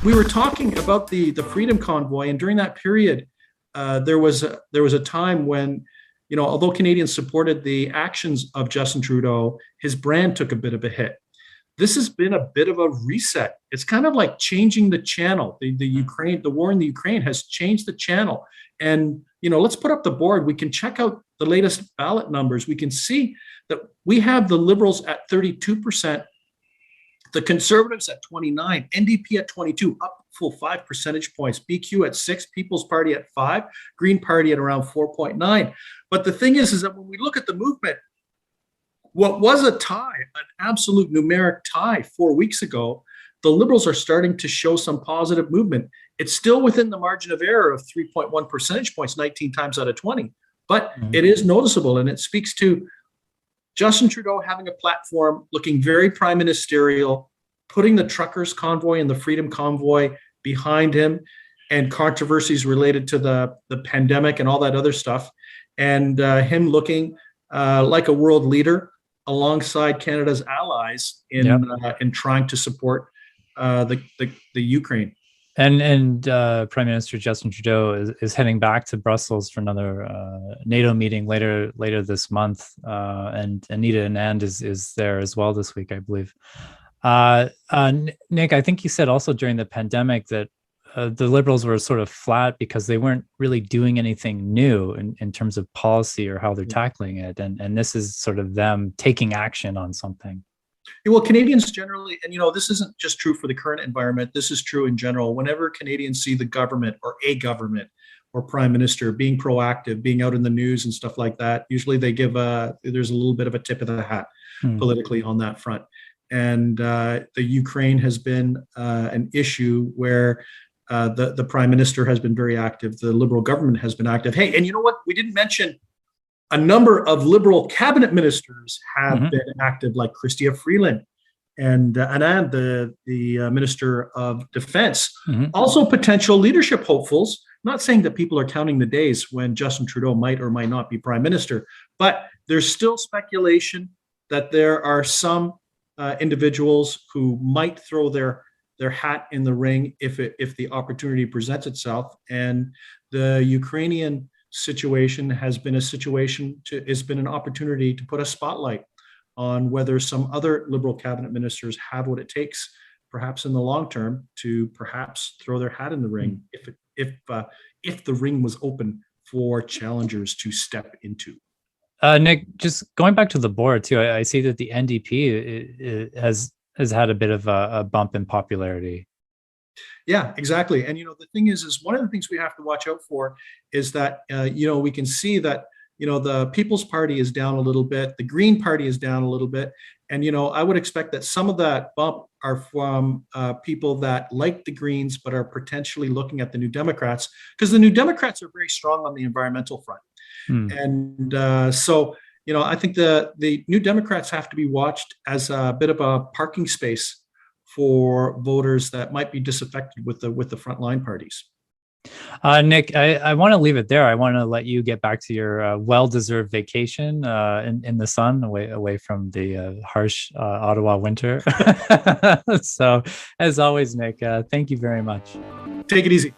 we were talking about the Freedom Convoy, and during that period, there was a time when, although Canadians supported the actions of Justin Trudeau, his brand took a bit of a hit. This has been a bit of a reset. It's kind of like changing the channel. The war in the Ukraine has changed the channel. And, let's put up the board. We can check out the latest ballot numbers. We can see that we have the Liberals at 32%, the Conservatives at 29, NDP at 22, up full 5 percentage points, BQ at 6, People's Party at 5, Green Party at around 4.9. But the thing is that when we look at the movement, what was a tie, an absolute numeric tie 4 weeks ago, the Liberals are starting to show some positive movement. It's still within the margin of error of 3.1 percentage points, 19 times out of 20, but it is noticeable, and it speaks to Justin Trudeau having a platform, looking very prime ministerial, putting the truckers convoy and the Freedom Convoy behind him, and controversies related to the pandemic and all that other stuff, and him looking like a world leader alongside Canada's allies in trying to support the Ukraine. And Prime Minister Justin Trudeau is heading back to Brussels for another NATO meeting later this month, and Anita Anand is there as well this week, I believe. Nick, I think you said also during the pandemic that the Liberals were sort of flat because they weren't really doing anything new in terms of policy or how they're tackling it, and this is sort of them taking action on something. Well, Canadians generally, and this isn't just true for the current environment, this is true in general. Whenever Canadians see the government or a government or prime minister being proactive, being out in the news and stuff like that, usually they there's a little bit of a tip of the hat politically on that front. And the Ukraine has been an issue where the prime minister has been very active. The Liberal government has been active. Hey, and you know what? We didn't mention a number of Liberal cabinet ministers have been active, like Chrystia Freeland and Anand, the Minister of Defense. Also potential leadership hopefuls. Not saying that people are counting the days when Justin Trudeau might or might not be prime minister, but there's still speculation that there are some individuals who might throw their hat in the ring if the opportunity presents itself. And the Ukrainian situation has been an opportunity to put a spotlight on whether some other Liberal cabinet ministers have what it takes, perhaps in the long term, to perhaps throw their hat in the ring if the ring was open for challengers to step into. Nick, just going back to the board too, I see that the NDP has had a bit of a bump in popularity. Yeah, exactly. And, the thing is one of the things we have to watch out for is that, we can see that, the People's Party is down a little bit. The Green Party is down a little bit. And, I would expect that some of that bump are from people that like the Greens, but are potentially looking at the New Democrats, because the New Democrats are very strong on the environmental front. And so, I think the New Democrats have to be watched as a bit of a parking space for voters that might be disaffected with the frontline parties. Nick, I want to leave it there. I want to let you get back to your well-deserved vacation in the sun, away from the harsh Ottawa winter. So, as always, Nick, thank you very much. Take it easy.